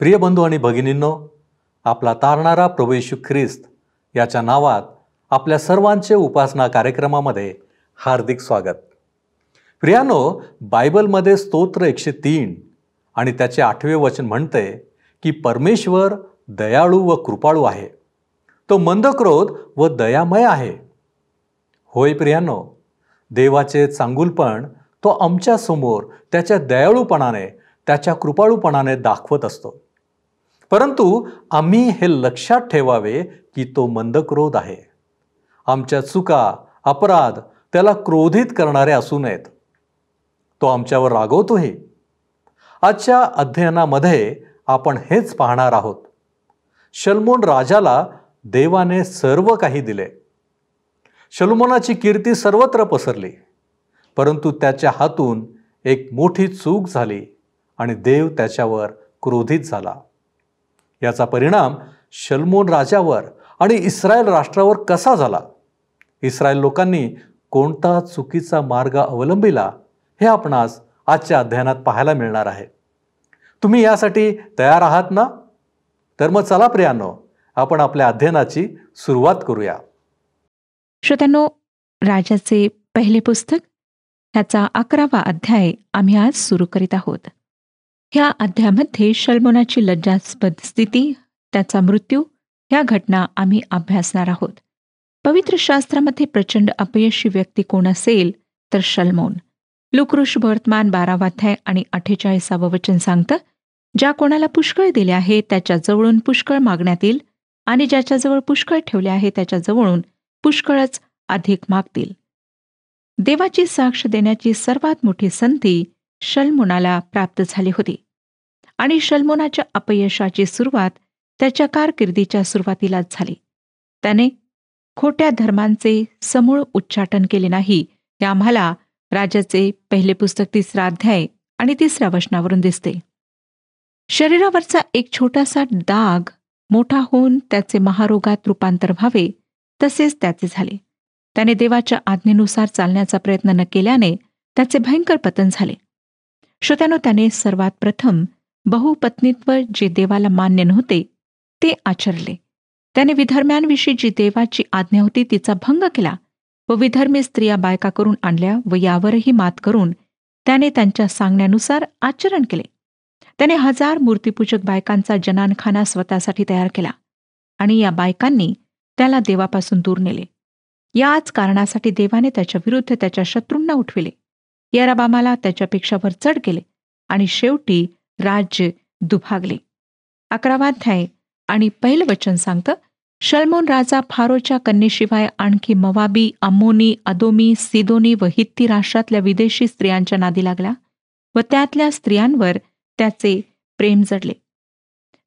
प्रिय बंधू आणि भगिनींनो, आपला तारणारा प्रभू येशू ख्रिस्त याच्या नावात आपल्या सर्वांचे उपासना कार्यक्रमामध्ये हार्दिक स्वागत. प्रियानो, बायबलमध्ये स्तोत्र 103 आणि त्याचे 8वे वचन म्हणते की परमेश्वर दयाळू व कृपाळू आहे, तो मंदक्रोध व दयामय आहे. होय प्रियानो, देवाचे चांगुलपण तो आमच्या समोर त्याच्या दयाळूपणाने, त्याच्या कृपाळूपणाने दाखवत असतो. परंतु आम्ही हे लक्षात ठेवावे की तो मंदक्रोध आहे. आमच्या चुका, अपराध त्याला क्रोधित करणारे असू नयेत. तो आमच्यावर रागवतोही. आजच्या अध्ययनामध्ये आपण हेच पाहणार आहोत. शलोमोन राजाला देवाने सर्व काही दिले. शलोमोनाची कीर्ती सर्वत्र पसरली, परंतु त्याच्या हातून एक मोठी चूक झाली आणि देव त्याच्यावर क्रोधित झाला. याचा परिणाम शलोमोन राजावर आणि इस्रायल राष्ट्रावर कसा झाला, इस्रायल लोकांनी कोणता चुकीचा मार्ग अवलंबिला, हे आपणास आजच्या अध्ययनात पाहायला मिळणार आहे. तुम्ही यासाठी तयार आहात ना? तर मग चला प्रियांनो, आपण आपल्या अध्ययनाची सुरुवात करूया. श्रोत्यांनो, राजाचे पहिले पुस्तक ह्याचा 11वा अध्याय आम्ही आज सुरू करीत आहोत. ह्या अध्यायामध्ये शलोमोनाची लज्जास्पद स्थिती, त्याचा मृत्यू, ह्या घटना आम्ही अभ्यासणार आहोत. पवित्र शास्त्रामध्ये प्रचंड अपयशी व्यक्ती कोण असेल तर शलोमोन. लुकऋष वर्तमान 12वा अध्याय आणि 48वे वचन सांगतं, ज्या कोणाला पुष्कळ दिले आहे त्याच्याजवळून पुष्कळ मागण्यात येईल, आणि ज्याच्याजवळ पुष्कळ ठेवले आहे त्याच्याजवळून पुष्कळच अधिक मागतील. देवाची साक्ष देण्याची सर्वात मोठी संधी शलोमोनाला प्राप्त झाली होती, आणि शलोमोनाच्या अपयशाची सुरुवात त्याच्या कारकिर्दीच्या सुरुवातीलाच झाली. त्याने खोट्या धर्मांचे समूळ उच्चाटन केले नाही, हे आम्हाला राजाचे पहिले पुस्तक 3रा अध्याय आणि 3ऱ्या वचनावरून दिसते. शरीरावरचा एक छोटासा डाग मोठा होऊन त्याचे महारोगात रूपांतर व्हावे, तसेच त्याचे झाले. त्याने देवाच्या आज्ञेनुसार चालण्याचा प्रयत्न न केल्याने त्याचे भयंकर पतन झाले. श्रोत्यानो, त्याने सर्वात प्रथम बहुपत्नीत्व, जे देवाला मान्य नव्हते, ते आचरले. त्याने विधर्म्यांविषयी जी देवाची आज्ञा होती तिचा भंग केला व विधर्मी स्त्रिया बायका करून आणल्या व यावरही मात करून त्याने त्यांच्या सांगण्यानुसार आचरण केले. त्याने 1000 मूर्तीपूजक बायकांचा जनानखाना स्वतःसाठी तयार केला आणि या बायकांनी त्याला देवापासून दूर नेले. याच कारणासाठी देवाने त्याच्या विरुद्ध त्याच्या शत्रूंना उठविले. याराबामाला त्याच्यापेक्षा वर चढ केले आणि शेवटी राज्य दुभागले. 11वा अध्याय आणि पहिलं वचन सांगतं, शलोमोन राजा फारोच्या कन्येशिवाय आणखी मवाबी, अम्मोनी, अदोमी, सिदोनी व हित्ती राष्ट्रातल्या विदेशी स्त्रियांच्या नादी लागला व त्यातल्या स्त्रियांवर त्याचे प्रेम जडले.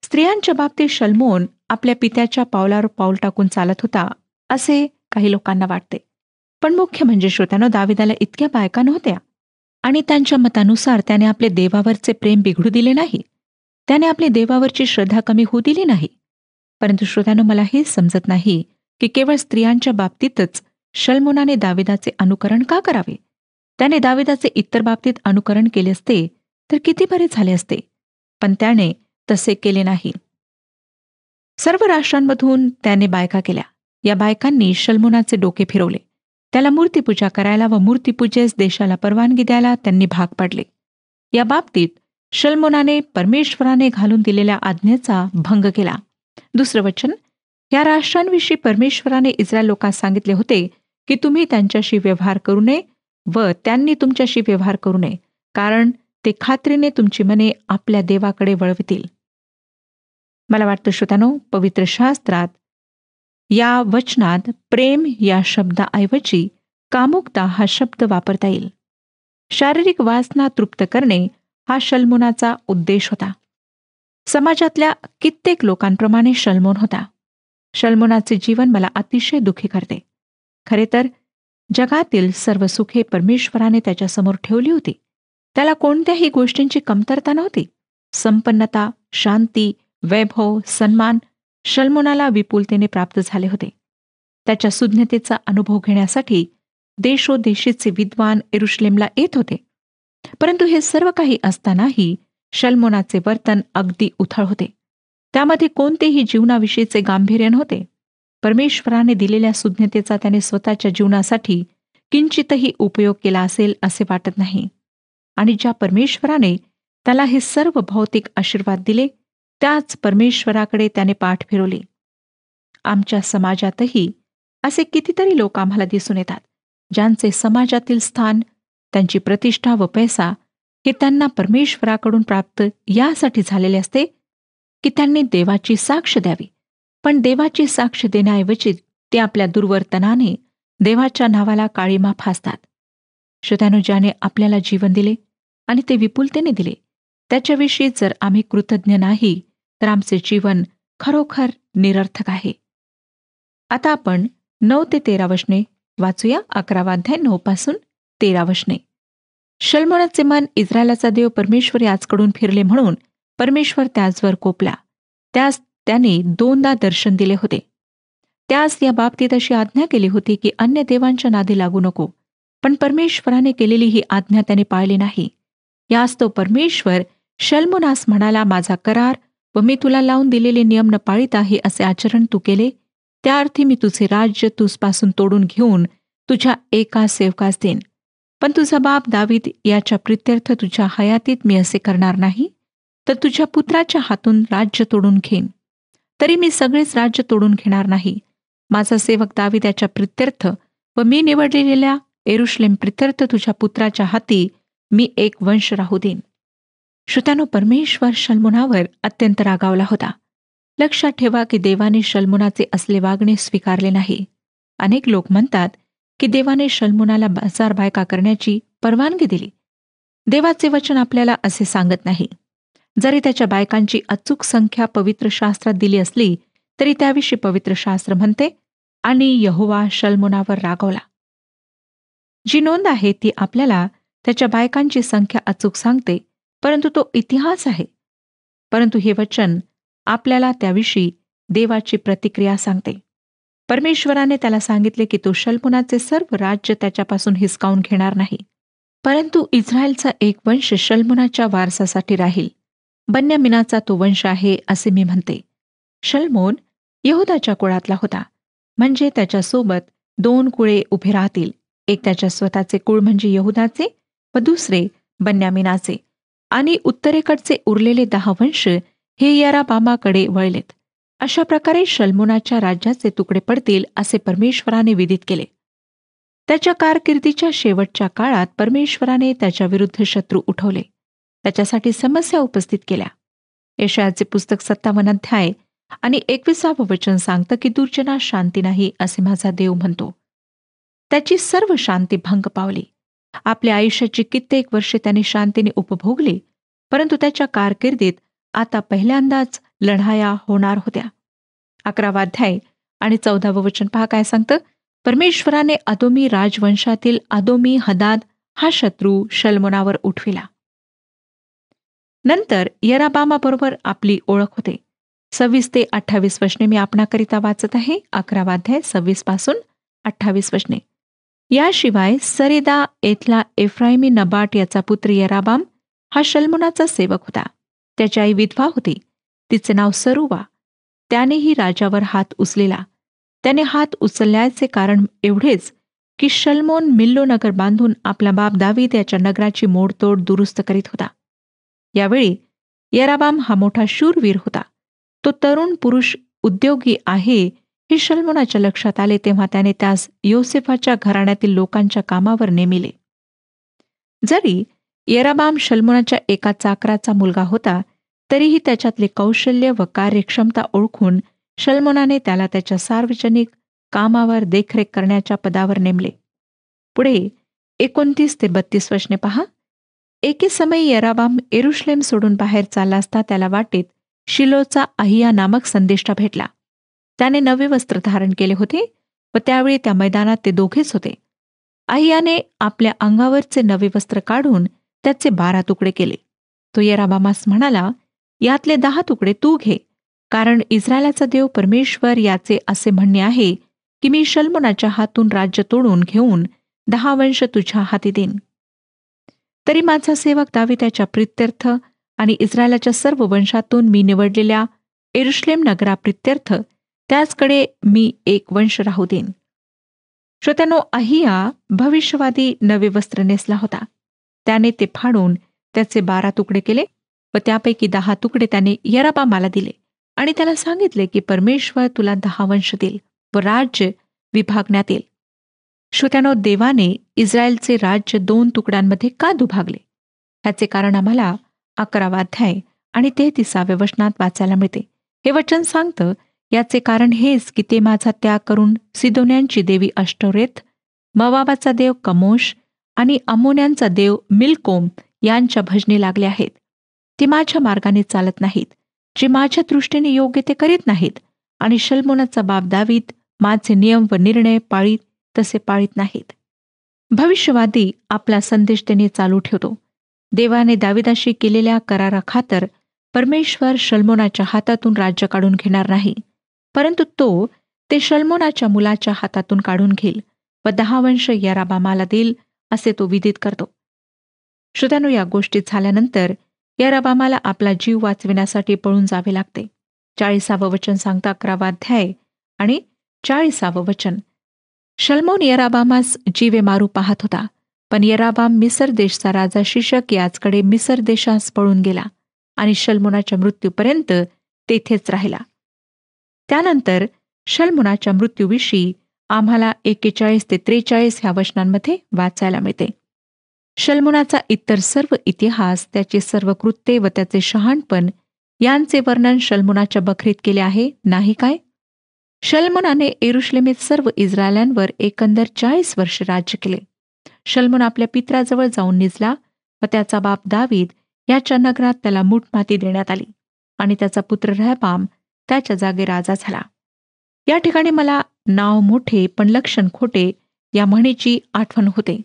स्त्रियांच्या बाबतीत शलोमोन आपल्या पित्याच्या पावलावर पाऊल टाकून चालत होता, असे काही लोकांना वाटते. पण मुख्य म्हणजे श्रोत्यानो, दाविदाला इतक्या बायका नव्हत्या आणि त्यांच्या मतानुसार त्याने आपले देवावरचे प्रेम बिघडू दिले नाही. त्याने आपली देवावरची श्रद्धा कमी होऊ दिली नाही. परंतु श्रोत्यानो, मला हे समजत नाही की केवळ स्त्रियांच्या बाबतीतच शलोमोनाने दाविदाचे अनुकरण का करावे. त्याने दाविदाचे इतर बाबतीत अनुकरण केले असते तर किती बरे झाले असते, पण त्याने तसे केले नाही. सर्व राष्ट्रांमधून त्याने बायका केल्या. या बायकांनी शलोमोनाचे डोके फिरवले. त्याला मूर्तीपूजा करायला व मूर्तीपूजेस देशाला परवानगी द्यायला त्यांनी भाग पाडले. या बाबतीत शलोमोनाने परमेश्वराने घालून दिलेल्या आज्ञेचा भंग केला. 2रं वचन, या राष्ट्रांविषयी परमेश्वराने इस्रायल लोकांस सांगितले होते की तुम्ही त्यांच्याशी व्यवहार करू नये व त्यांनी तुमच्याशी व्यवहार करू नये, कारण ते खात्रीने तुमची मने आपल्या देवाकडे वळवितील. मला वाटतं श्रोत्यानो, पवित्र शास्त्रात या वचनात प्रेम या शब्दाऐवजी कामुकता हा शब्द वापरता येईल. शारीरिक वासना तृप्त करणे हा शलोमोनाचा उद्देश होता. समाजातल्या कित्येक लोकांप्रमाणे शलोमोन होता. शलोमोनाचे जीवन मला अतिशय दुःखी करते. खरे तर जगातील सर्व सुखे परमेश्वराने त्याच्यासमोर ठेवली होती. त्याला कोणत्याही गोष्टींची कमतरता नव्हती. संपन्नता, शांती, वैभव, सन्मान शलोमोनाला विपुलतेने प्राप्त झाले होते. त्याच्या सुज्ञतेचा अनुभव घेण्यासाठी देशोदेशीचे विद्वान यरुशलेमला येत होते. परंतु हे सर्व काही असतानाही शल्मोनाचे वर्तन अगदी उथळ होते. त्यामध्ये कोणतेही जीवनाविषयीचे गांभीर्य नव्हते. परमेश्वराने दिलेल्या सुज्ञतेचा त्याने स्वतःच्या जीवनासाठी किंचितही उपयोग केला असेल असे वाटत नाही. आणि ज्या परमेश्वराने त्याला हे सर्व भौतिक आशीर्वाद दिले, त्याच परमेश्वराकडे त्याने पाठ फिरवले. आमच्या समाजातही असे कितीतरी लोक आम्हाला दिसून येतात, ज्यांचे समाजातील स्थान, त्यांची प्रतिष्ठा व पैसा हे त्यांना परमेश्वराकडून प्राप्त यासाठी झालेले असते की त्यांनी देवाची साक्ष द्यावी. पण देवाची साक्ष देण्याऐवजी ते आपल्या दुर्वर्तनाने देवाच्या नावाला काळीमा फासतात. श्रोत्यानो, ज्याने आपल्याला जीवन दिले आणि ते विपुलतेने दिले, त्याच्याविषयी जर आम्ही कृतज्ञ नाही तर आमचे जीवन खरोखर निरर्थक आहे. आता आपण 9 ते 13 वचने वाचूया. 11 अध्याय 9 पासून 13 वचने. शल्मोनाचे मन इस्रायलाचा देव परमेश्वर याचकडून फिरले म्हणून परमेश्वर त्याचवर कोपला. त्यास त्याने 2दा दर्शन दिले होते. त्यास या बाबतीत अशी आज्ञा केली होती की अन्य देवांच्या नादी लागू नको. पण परमेश्वराने केलेली ही आज्ञा त्याने पाळली नाही. यास तो परमेश्वर शल्मोनास म्हणाला, माझा करार व मी तुला लावून दिलेले नियम न पाळिता हे असे आचरण तू केले, त्या अर्थी मी तुझे राज्य तुझपासून तोडून घेऊन तुझ्या एका सेवकास देईन. पण तुझा बाप दावीद याच्या प्रित्यर्थ तुझ्या हयातीत मी असे करणार नाही, तर तुझ्या पुत्राच्या हातून राज्य तोडून घेईन. तरी मी सगळेच राज्य तोडून घेणार नाही. माझा सेवक दावीद याच्या प्रित्यर्थ व मी निवडलेल्या यरुशलेम प्रित्यर्थ तुझ्या पुत्राच्या हाती मी एक वंश राहू देईन. श्रोत्यानो, परमेश्वर शल्मोनावर अत्यंत रागावला होता. लक्षात ठेवा की देवाने शल्मोनाचे असले वागणे स्वीकारले नाही. अनेक लोक म्हणतात की देवाने शल्मोनाला बाजार बायका करण्याची परवानगी दिली. देवाचे वचन आपल्याला असे सांगत नाही. जरी त्याच्या बायकांची अचूक संख्या पवित्र शास्त्रात दिली असली तरी त्याविषयी पवित्र शास्त्र म्हणते, आणि यहोवा शल्मोनावर रागावला. जी नोंद आहे ती आपल्याला त्याच्या बायकांची संख्या अचूक सांगते, परंतु तो इतिहास आहे. परंतु हे वचन आपल्याला त्याविषयी देवाची प्रतिक्रिया सांगते. परमेश्वराने त्याला सांगितले की तो शल्मोनाचे सर्व राज्य त्याच्यापासून हिसकावून घेणार नाही, परंतु इस्रायलचा एक वंश शल्मोनाच्या वारसासाठी राहील. बन्यामिनाचा तो वंश आहे असे मी म्हणते. शल्मोन यहुदाच्या कुळातला होता, म्हणजे त्याच्यासोबत 2 कुळे उभे राहतील. एक त्याच्या स्वतःचे कुळ म्हणजे यहुदाचे व दुसरे बन्यामिनाचे, आणि उत्तरेकडचे उरलेले 10 वंश हे याराबामाकडे वळलेत. अशा प्रकारे शल्मोनाच्या राज्याचे तुकडे पडतील असे परमेश्वराने विदित केले. त्याच्या कारकिर्दीच्या शेवटच्या काळात परमेश्वराने त्याच्या विरुद्ध शत्रू उठवले, त्याच्यासाठी समस्या उपस्थित केल्या. यशायाचे पुस्तक 57 अध्याय आणि 21 वचन सांगतं की दुर्जनास शांती नाही असे माझा देव म्हणतो. त्याची सर्व शांती भंग पावली. आपल्या आयुष्याची कित्येक वर्षे त्याने शांतीने उपभोगली, परंतु त्याच्या कारकिर्दीत आता पहिल्यांदाच लढाया होणार होत्या. 11 अध्याय आणि 14 वचन पहा काय सांगतं. परमेश्वराने अदोमी राजवंशातील अदोमी हदाद हा शत्रू शल्मोनावर उठविला. नंतर यराबामाबरोबर आपली ओळख होते. 26 ते 28 वचने मी आपणाकरिता वाचत आहे. 11 अध्याय 26 पासून 28 वचने. याशिवाय सरेदा येथला एफ्राईमी नबाट याचा पुत्र यराबाम हा शल्मोनाचा सेवक होता. त्याची आई विधवा होती, तिचे नाव सरुवा. त्यानेही राजावर हात उचलेला. त्याने हात उचलल्याचे कारण एवढेच की शल्मोन मिल्लो नगर बांधून आपला बाप दावीद याच्या नगराची मोडतोड दुरुस्त करीत होता. यावेळी यराबाम हा मोठा शूरवीर होता. तो तरुण पुरुष उद्योगी आहे हे शल्मोनाच्या लक्षात आले तेव्हा त्याने त्यास योसेफाच्या घराण्यातील लोकांच्या कामावर नेमिले. जरी यराबाम शल्मोनाच्या एका चाकराचा मुलगा होता, तरीही त्याच्यातले कौशल्य व कार्यक्षमता ओळखून शल्मोनाने त्याला त्याच्या सार्वजनिक कामावर देखरेख करण्याच्या पदावर नेमले. पुढे 29 ते 32 वचने पहा. एके समयी यराबाम यरुशलेम सोडून बाहेर चालला असता त्याला वाटेत शिलोचा अहिया नामक संदेष्टा भेटला. त्याने नवे वस्त्र धारण केले होते व त्यावेळी त्या मैदानात ते दोघेच होते. अहियाने आपल्या अंगावरचे नवे वस्त्र काढून त्याचे 12 तुकडे केले. तो यराबामास म्हणाला, यातले 10 तुकडे तू घे, कारण इस्रायलाचा देव परमेश्वर याचे असे म्हणणे आहे की मी शल्मोनाच्या हातून राज्य तोडून घेऊन 10 वंश तुझ्या हाती देईन. तरी माझा सेवक दावीद त्याच्या प्रित्यर्थ आणि इस्रायलाच्या सर्व वंशातून मी निवडलेल्या यरूशलेम नगराप्रित्यर्थ त्याचकडे मी एक वंश राहू देईन. श्रोत्यानो, अहिया भविष्यवादी नवे वस्त्र नेसला होता. त्याने ते फाडून त्याचे 12 तुकडे केले व त्यापैकी 10 तुकडे त्याने यराबामाला दिले आणि त्याला सांगितले की परमेश्वर तुला 10 वंश देईल व राज्य विभागण्यात येईल. श्रोत्यानो, देवाने इस्रायलचे राज्य 2 तुकड्यांमध्ये का दुभागले? ह्याचे कारण आम्हाला 11वा अध्याय आणि 33व्या वचनात वाचायला मिळते. हे वचन सांगतं, याचे कारण हेच की ते माझा त्याग करून सिदोन्यांची देवी अष्टोरेत, मोवाबाचा देव कमोश आणि अम्मोन्यांचा देव मिल्कोम यांच्या भजनी लागले आहेत. ते माझ्या मार्गाने चालत नाहीत, जे माझ्या दृष्टीने योग्य ते करीत नाहीत, आणि शल्मोनाचा बाप दावीद माझे नियम व निर्णय पाळीत तसे पाळीत नाहीत. भविष्यवादी आपला संदेश त्याने चालू ठेवतो. देवाने दाविदाशी केलेल्या कराराखातर परमेश्वर शल्मोनाच्या हातातून राज्य काढून घेणार नाही, परंतु तो ते शल्मोनाच्या मुलाच्या हातातून काढून घेईल व 10 वंश यराबामाला देईल असे तो विदित करतो. श्रोत्यानो, या गोष्टी झाल्यानंतर यराबामाला आपला जीव वाचविण्यासाठी पळून जावे लागते. 40वं वचन सांगता 11वा अध्याय आणि 40वं वचन. शल्मोन यराबामास जीवे मारू पाहत होता, पण यराबाम मिसर देशचा राजा शिशक याचकडे मिसर देशास पळून गेला आणि शल्मोनाच्या मृत्यूपर्यंत तेथेच राहिला. त्यानंतर शल्मोनाच्या मृत्यूविषयी आम्हाला 41 ते 43 ह्या वचनांमध्ये वाचायला मिळते. शल्मोनाचा इतर सर्व इतिहास, त्याची सर्व कृत्ये व त्याचे शहाणपण यांचे वर्णन शल्मोनाच्या बखरीत केले आहे, नाही काय? शल्मोनाने यरूशलेमेत सर्व इस्रायलांवर एकंदर 40 वर्ष राज्य केले. शल्मोन आपल्या पित्राजवळ जाऊन निजला व त्याचा बाप दावीद याच्या नगरात त्याला मूठमाती देण्यात आली आणि त्याचा पुत्र रहबाम त्याच्या जागी राजा झाला. या ठिकाणी मला नाव मोठे पण लक्षण खोटे या म्हणीची आठवण होते.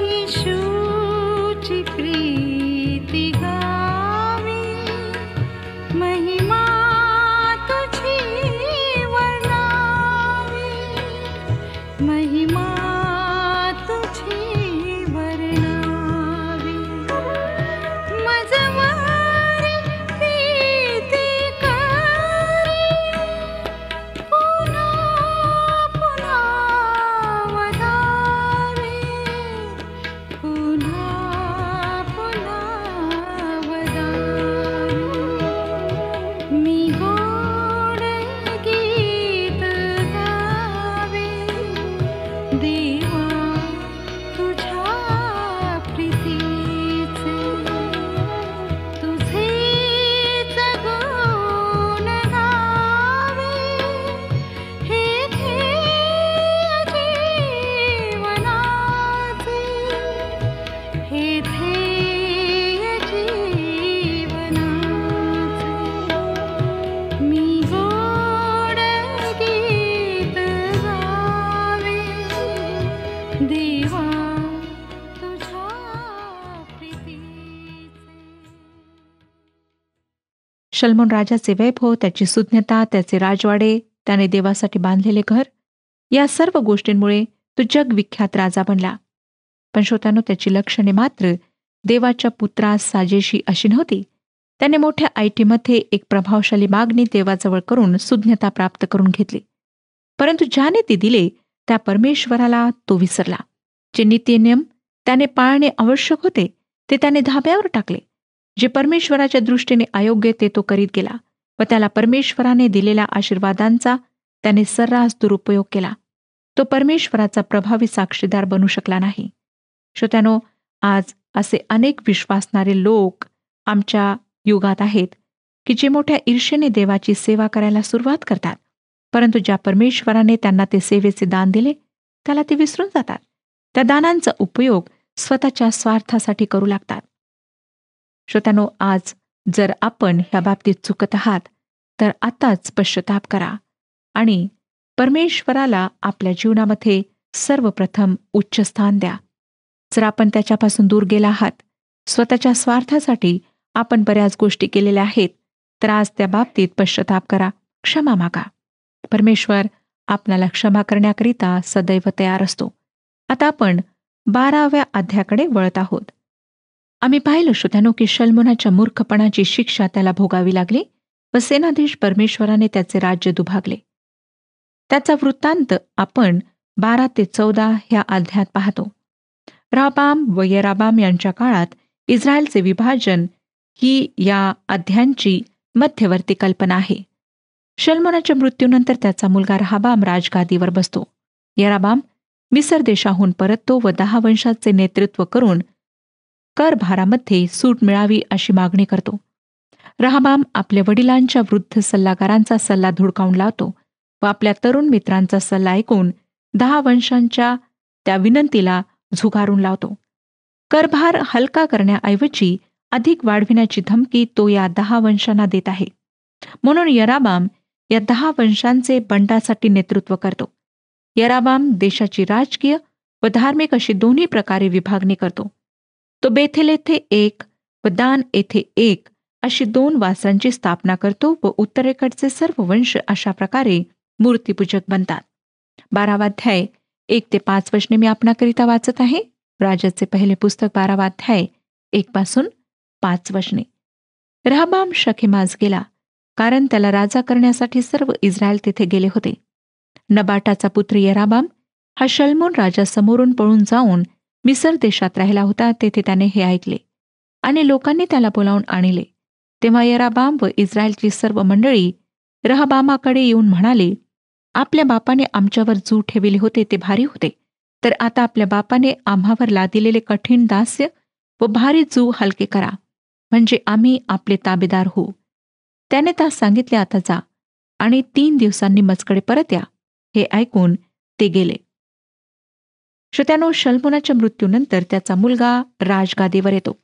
येशूची प्रीती गावी देवा तुझ्या प्रीतीचे तुझेच गुण गावे हे ध्येय जीवनाचे हे ध्येय जीवनाचे मी गोड गीत गावे देवा तुझ्या प्रीतीचे. शल्मोन राजाचे वैभव, त्याची सुज्ञता, त्याचे राजवाडे, त्याने देवासाठी बांधलेले घर, या सर्व गोष्टींमुळे तो जगविख्यात राजा बनला. पण श्रोत्यानो, त्याची लक्षणे मात्र देवाच्या पुत्रास साजेशी अशी नव्हती. त्याने मोठ्या आयटीमध्ये एक प्रभावशाली मागणी देवाजवळ करून सुज्ञता प्राप्त करून घेतली. परंतु ज्याने ती दिले त्या परमेश्वराला तो विसरला. जे नीतिनियम त्याने पाळणे आवश्यक होते ते त्याने धाब्यावर टाकले. जे परमेश्वराच्या दृष्टीने अयोग्य ते तो करीत गेला व त्याला परमेश्वराने दिलेल्या आशीर्वादांचा त्याने सर्रास दुरुपयोग केला. तो परमेश्वराचा प्रभावी साक्षीदार बनू शकला नाही. श्रोत्यानो, आज असे अनेक विश्वासणारे लोक आमच्या युगात आहेत की जे मोठ्या ईर्षेने देवाची सेवा करायला सुरुवात करतात, परंतु ज्या परमेश्वराने त्यांना ते सेवेचे दान दिले त्याला ते विसरून जातात. त्या दानांचा उपयोग स्वतःच्या स्वार्थासाठी करू लागतात. श्रोत्यानो, आज जर आपण ह्या बाबतीत चुकत आहात तर आताच पश्चाताप करा आणि परमेश्वराला आपल्या जीवनामध्ये सर्वप्रथम उच्च स्थान द्या. जर आपण त्याच्यापासून दूर गेला आहात, स्वतःच्या स्वार्थासाठी आपण बऱ्याच गोष्टी केलेल्या आहेत, तर आज त्या बाबतीत पश्चाताप करा, क्षमा मागा. परमेश्वर आपल्याला क्षमा करण्याकरिता सदैव तयार असतो. आता आपण 12व्या अध्यायाकडे वळत आहोत. आम्ही पाहिलं श्रोत्यानो की शल्मोनाच्या मूर्खपणाची शिक्षा त्याला भोगावी लागली व सेनाधीश परमेश्वराने त्याचे राज्य दुभागले. त्याचा वृत्तांत आपण 12 ते 14 ह्या अध्यायात पाहतो. राबाम व येराबाम यांच्या काळात इस्रायलचे विभाजन ही या अध्यायांची मध्यवर्ती कल्पना आहे. शल्मोनाच्या मृत्यूनंतर त्याचा मुलगा राहाबाम राजगादीवर बसतो. येराबाम मिसर देशाहून परततो व 10 वंशाचे नेतृत्व करून करभारामध्ये सूट मिळावी अशी मागणी करतो. राहाबाम आपल्या वडिलांच्या वृद्ध सल्लागारांचा सल्ला धुडकावून लावतो व आपल्या तरुण मित्रांचा सल्ला ऐकून 10 वंशांच्या त्या विनंतीला झुगारून लावतो. करभार हलका करण्याऐवजी अधिक वाढविण्याची धमकी तो या 10 वंशांना देत आहे. म्हणून येराबाम या 10 वंशांचे बंडासाठी नेतृत्व करतो. येराबाम देशाची राजकीय व धार्मिक अशी दोन्ही प्रकारे विभागणी करतो. तो बेथेल येथे 1 व दान येथे 1 अशी 2 वासांची स्थापना करतो व उत्तरेकडचे सर्व वंश अशा प्रकारे मूर्तीपूजक बनतात. 12वा अध्याय 1 ते 5 वचने मी आपणाकरिता वाचत आहे. राजाचे पहिले पुस्तक 12वा अध्याय 1 पासून 5 वचने. राहाबाम शखेमास गेला, कारण त्याला राजा करण्यासाठी सर्व इस्रायल तेथे गेले होते. नबाटाचा पुत्र येराबाम हा शल्मोन राजा समोरून पळून जाऊन मिसर देशात राहिला होता. तेथे त्याने हे ऐकले आणि लोकांनी त्याला बोलावून आणले. तेव्हा येराबाम व इस्रायलची सर्व मंडळी राहाबामाकडे येऊन म्हणाले, आपल्या बापाने आमच्यावर जू ठेविले होते ते भारी होते, तर आता आपल्या बापाने आम्हावर लादिलेले कठीण दास्य व भारी जू हलके करा, म्हणजे आम्ही आपले ताबेदार होऊ. त्याने त्यास सांगितले, आता जा आणि 3 दिवसांनी मजकडे परत या. हे ऐकून ते गेले. श्रोत्यानो, शल्मोनाच्या मृत्यूनंतर त्याचा मुलगा राजगादीवर येतो.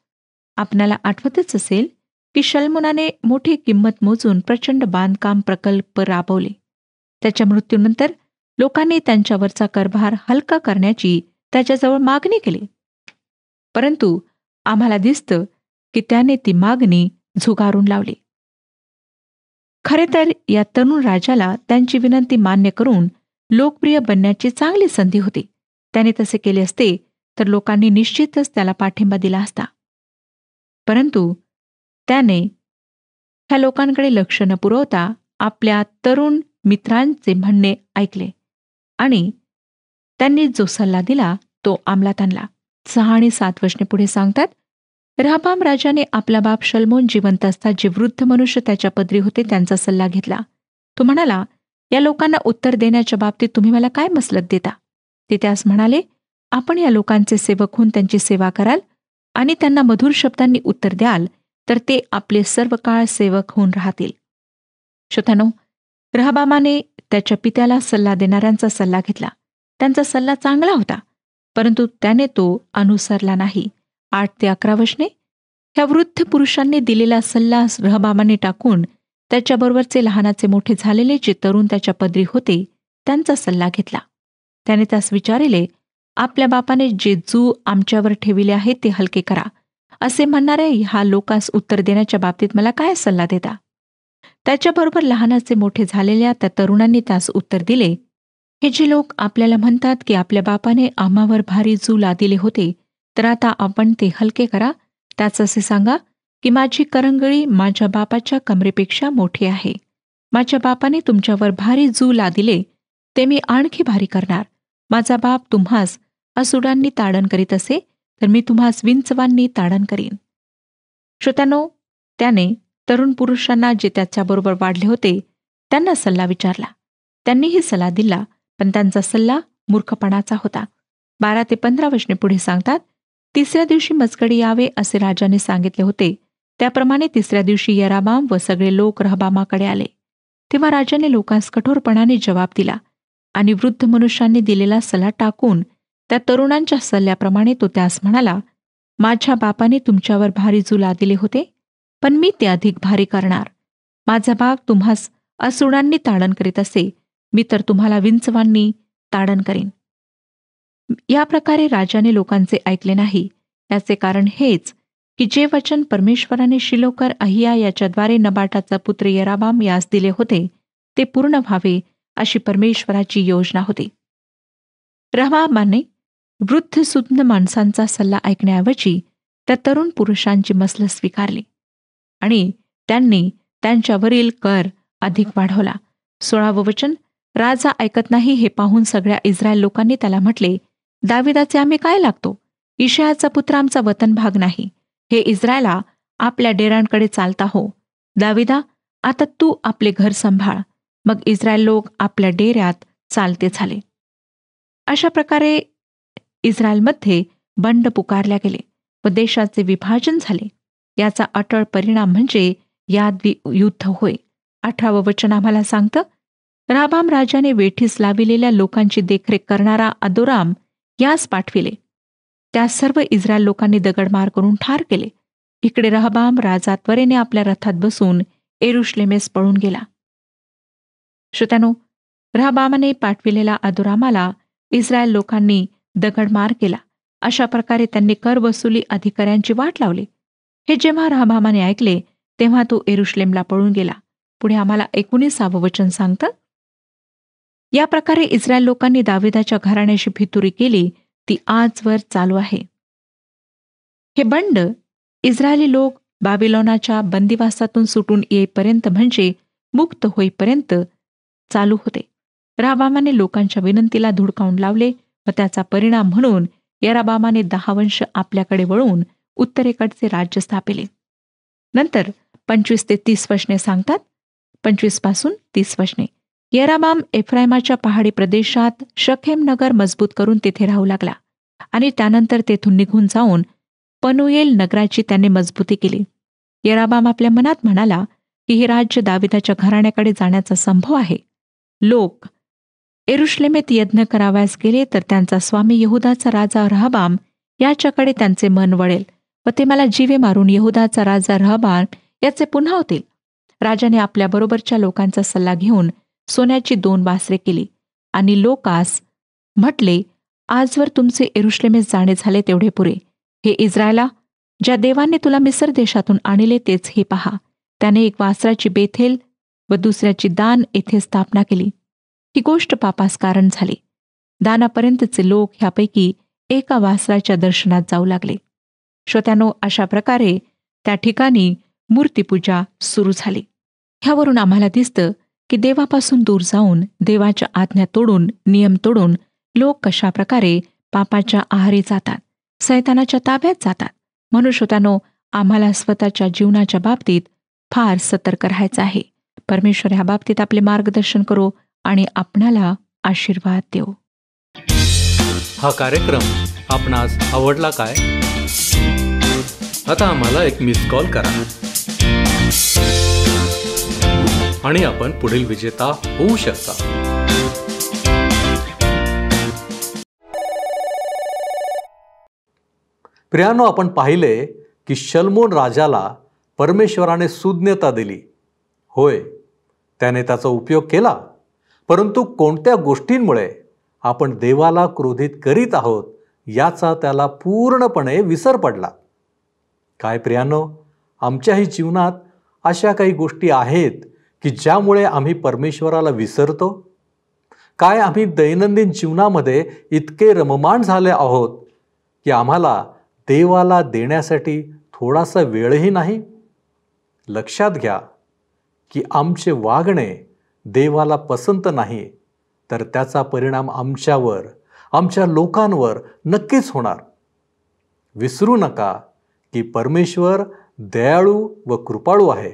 आपणाला आठवतच असेल की शल्मोनाने मोठी किंमत मोजून प्रचंड बांधकाम प्रकल्प राबवले. त्याच्या मृत्यूनंतर लोकांनी त्यांच्यावरचा करभार हलका करण्याची त्याच्याजवळ मागणी केली, परंतु आम्हाला दिसतं की त्याने ती मागणी झुगारून लावली. खरे तर या तरुण राजाला त्यांची विनंती मान्य करून लोकप्रिय बनण्याची चांगली संधी होती. त्याने तसे केले असते तर लोकांनी निश्चितच त्याला पाठिंबा दिला असता. परंतु त्याने ह्या लोकांकडे लक्ष न पुरवता आपल्या तरुण मित्रांचे म्हणणे ऐकले आणि त्यांनी जो सल्ला दिला तो अंमलात आणला. 6 आणि 7 वचने पुढे सांगतात, राहाबाम राजाने आपला बाप शल्मोन जिवंत असता जे वृद्ध मनुष्य त्याच्या पदरी होते त्यांचा सल्ला घेतला. तो म्हणाला, या लोकांना उत्तर देण्याच्या बाबतीत तुम्ही मला काय मसलत देता? ते त्यास म्हणाले, आपण या लोकांचे सेवक होऊन त्यांची सेवा कराल आणि त्यांना मधुर शब्दांनी उत्तर द्याल, तर ते आपले सर्व काळ सेवक होऊन राहतील. श्रोत्यानो, रहबामाने त्याच्या पित्याला सल्ला देणाऱ्यांचा सल्ला घेतला. त्यांचा सल्ला चांगला होता, परंतु त्याने तो अनुसरला नाही. 8 ते 11 वचने. ह्या वृद्ध पुरुषांनी दिलेला सल्ला रहबामाने टाकून त्याच्याबरोबरचे लहानाचे मोठे झालेले जे तरुण त्याच्या पदरी होते त्यांचा सल्ला घेतला. त्याने त्यास विचारिले, आपल्या बापाने जे जू आमच्यावर ठेविले आहे ते हलके करा, असे म्हणणाऱ्या ह्या लोकांस उत्तर देण्याच्या बाबतीत मला काय सल्ला देता? त्याच्याबरोबर लहानाचे मोठे झालेल्या त्या तरुणांनी त्यास उत्तर दिले, हे जे लोक आपल्याला म्हणतात की आपल्या बापाने आम्हावर भारी जू लादिले होते, तर आता आपण ते हलके करा. त्याच असे सांगा की माझी करंगळी माझ्या बापाच्या कमरेपेक्षा मोठी आहे. माझ्या बापाने तुमच्यावर भारी जू लादिले ते मी आणखी भारी करणार. माझा बाप तुम्हास असुडांनी ताडण करीत असे, तर मी तुम्हास विंचवांनी ताडण करीन. श्रोत्यानो, त्याने तरुण पुरुषांना जे त्याच्याबरोबर वाढले होते त्यांना सल्ला विचारला. त्यांनीही सल्ला दिला, पण त्यांचा सल्ला मूर्खपणाचा होता. 12 ते 15 वचने पुढे सांगतात, तिसऱ्या दिवशी मजगडी यावे असे राजाने सांगितले होते. त्याप्रमाणे तिसऱ्या दिवशी यराबाम व सगळे लोक रहबामाकडे आले. तेव्हा राजाने लोकांस कठोरपणाने जबाब दिला आणि वृद्ध मनुष्यांनी दिलेला सल्ला टाकून त्या तरुणांच्या सल्ल्याप्रमाणे तो त्यास म्हणाला, माझ्या बापाने तुमच्यावर भारी जू लादिले होते, पण मी ते अधिक भारी करणार. माझा बाप तुम्हास असुडांनी ताडण करीत असे, मी तर तुम्हाला विंचवांनी ताडण करीन. या प्रकारे राजाने लोकांचे ऐकले नाही. याचे कारण हेच की जे वचन परमेश्वराने शिलोकर अहिया याच्याद्वारे नबाटाचा पुत्र यराबाम यास दिले होते ते पूर्ण व्हावे अशी परमेश्वराची योजना होती. रहबामाने वृद्ध सुज्ञ माणसांचा सल्ला ऐकण्याऐवजी त्या तरुण पुरुषांची मसल स्वीकारली आणि त्यांनी त्यांच्यावरील कर अधिक वाढवला. 16वे वचन. राजा ऐकत नाही हे पाहून सगळ्या इस्रायल लोकांनी त्याला म्हटले, दाविदाचे आम्ही काय लागतो? इशायाचा पुत्र आमचा वतन भाग नाही. हे इस्रायला, आपल्या डेरांकडे चालता हो. दाविदा, आता तू आपले घर सांभाळ. मग इस्रायल लोक आपल्या डेऱ्यात चालते झाले. अशा प्रकारे इस्रायलमध्ये बंड पुकारल्या गेले व देशाचे विभाजन झाले. याचा अटळ परिणाम म्हणजे याद युद्ध होय. 18वं वचन आम्हाला सांगतं, रहबाम राजाने वेठीस लाविलेल्या लोकांची देखरेख करणारा अदोराम यास पाठविले. त्या सर्व इस्रायल लोकांनी दगडमार करून ठार केले. इकडे रहबाम राजा त्वरेने आपल्या रथात बसून एरुशलेमेस पळून गेला. श्रोत्यानो, रहबामाने पाठविलेल्या अदोरामाला इस्रायल लोकांनी दगडमार केला. अशा प्रकारे त्यांनी कर वसुली अधिकाऱ्यांची वाट लावली. हे जेव्हा रहबामाने ऐकले तेव्हा तो एरुशलेमला पळून गेला. पुढे आम्हाला 19वे वचन सांगतं, या प्रकारे इस्रायल लोकांनी दाविदाच्या घराण्याशी फितुरी केली, ती आजवर चालू आहे. हे बंड इस्रायली लोक बाबिलोनाच्या बंदिवासातून सुटून येईपर्यंत म्हणजे मुक्त होईपर्यंत चालू होते. रहबामाने लोकांच्या विनंतीला धुडकावून लावले व त्याचा परिणाम म्हणून यराबामाने 10 वंश आपल्याकडे वळून उत्तरेकडचे राज्य स्थापिले. नंतर 25 ते 30 वचने सांगतात. 25 पासून 30 वचने. यराबाम एफ्रायमाच्या पहाडी प्रदेशात शखेम नगर मजबूत करून तेथे राहू लागला आणि त्यानंतर तेथून निघून जाऊन पनुएल नगराची त्याने मजबूती केली. यराबाम आपल्या मनात म्हणाला की हे राज्य दाविदाच्या घराण्याकडे जाण्याचा संभव आहे. लोक एरुशलेमेत यज्ञ करावयास गेले तर त्यांचा स्वामी यहुदाचा राजा रहबाम याच्याकडे त्यांचे मन वळेल व ते मला जीवे मारून यहुदाचा राजा रहबाम याचे पुन्हा होतील. राजाने आपल्याबरोबरच्या लोकांचा सल्ला घेऊन सोन्याची 2 वासरे केली आणि लोकास म्हटले, आजवर तुमचे एरुशलेमेस जाणे झाले तेवढे पुरे. हे इस्रायला, ज्या देवाने तुला मिस्र देशातून आणले तेच हे पहा. त्याने एक वासराची बेथेल व दुसऱ्याची दान येथे स्थापना केली. ही गोष्ट पापास कारण झाली. दानापर्यंतचे लोक ह्यापैकी एका वासराच्या दर्शनात जाऊ लागले. श्रोत्यानो, अशा प्रकारे त्या ठिकाणी मूर्तीपूजा सुरू झाली. ह्यावरून आम्हाला दिसतं की देवापासून दूर जाऊन देवाच्या आज्ञा तोडून नियम तोडून लोक कशा प्रकारे पापाच्या आहारी जातात, सैतानाच्या ताब्यात जातात. म्हणून श्रोत्यानो, आम्हाला स्वतःच्या जीवनाच्या बाबतीत फार सतर्क राहायचं आहे. परमेश्वर ह्या बाबतीत आपले मार्गदर्शन करो आणि आपणाला आशीर्वाद देऊ. हा कार्यक्रम आपणास आवडला काय? आता आम्हाला एक मिस कॉल करा आणि आपण पुढील विजेता होऊ शकता. प्रियानो, आपण पाहिले की शल्मोन राजाला परमेश्वराने सुज्ञता दिली. होय, त्याने त्याचा उपयोग केला, परंतु कोणत्या गोष्टींमुळे आपण देवाला क्रोधित करीत आहोत याचा त्याला पूर्णपणे विसर पडला. काय प्रियानो, आमच्याही जीवनात अशा काही गोष्टी आहेत की ज्यामुळे आम्ही परमेश्वराला विसरतो? काय आम्ही दैनंदिन जीवनामध्ये इतके रममाण झाले आहोत की आम्हाला देवाला देण्यासाठी थोडासा वेळही नाही? लक्षात घ्या की आमचे वागणे देवाला पसंत नाही, तर त्याचा परिणाम आमच्यावर, आमच्या लोकांवर नक्कीच होणार. विसरू नका की परमेश्वर दयाळू व कृपाळू आहे.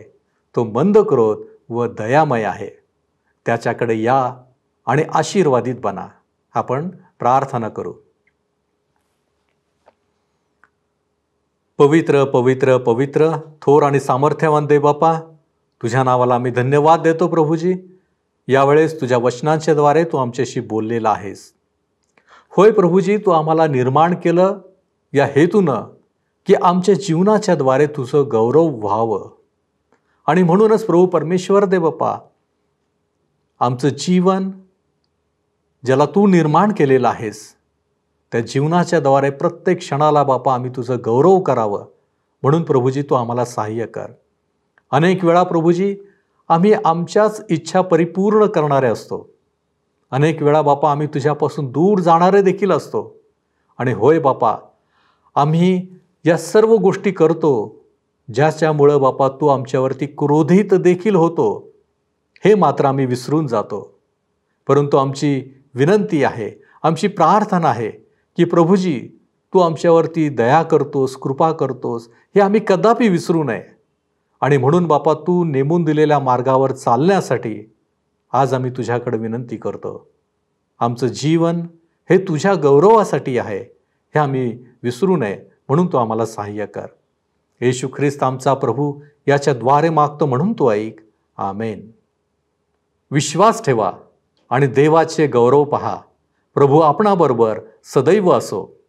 तो मंदक्रोध व दयामय आहे. त्याच्याकडे या आणि आशीर्वादित बना. आपण प्रार्थना करू. पवित्र पवित्र पवित्र थोर आणि सामर्थ्यवान देव बापा, तुझ्या नावाला आम्ही धन्यवाद देतो. प्रभूजी, यावेळेस तुझ्या वचनांच्या द्वारे तू आमच्याशी बोललेला आहेस. होय प्रभूजी, तू आम्हाला निर्माण केलं या हेतूनं की आमच्या जीवनाच्या द्वारे तुझं गौरव व्हावं. आणि म्हणूनच प्रभू परमेश्वर देव बापा, आमचं जीवन ज्याला तू निर्माण केलेलं आहेस त्या जीवनाच्या द्वारे प्रत्येक क्षणाला बापा आम्ही तुझं गौरव करावं, म्हणून प्रभूजी तू आम्हाला सहाय्य कर. अनेक वेळा प्रभूजी आम्ही आमच्याच इच्छा परिपूर्ण करणारे असतो. अनेक वेळा बापा आम्ही तुझ्यापासून दूर जाणारे देखील असतो. आणि होय बापा, आम्ही या सर्व गोष्टी करतो ज्याच्यामुळं बापा तू आमच्यावरती क्रोधित देखील होतो, हे मात्र आम्ही विसरून जातो. परंतु आमची विनंती आहे, आमची प्रार्थना आहे की प्रभूजी तू आमच्यावरती दया करतोस, कृपा करतोस, हे आम्ही कदापि विसरू नये. आणि म्हणून बापा तू नेमून दिलेल्या मार्गावर चालण्यासाठी आज आम्ही तुझ्याकडे विनंती करतो. आमचं जीवन हे तुझ्या गौरवासाठी आहे, हे आम्ही विसरू नये, म्हणून तू आम्हाला सहाय्य कर. येशू ख्रिस्त आमचा प्रभू याच्याद्वारे मागतो, म्हणून तू ऐक. आमेन. विश्वास ठेवा आणि देवाचे गौरव पहा. प्रभू आपणाबरोबर सदैव असो.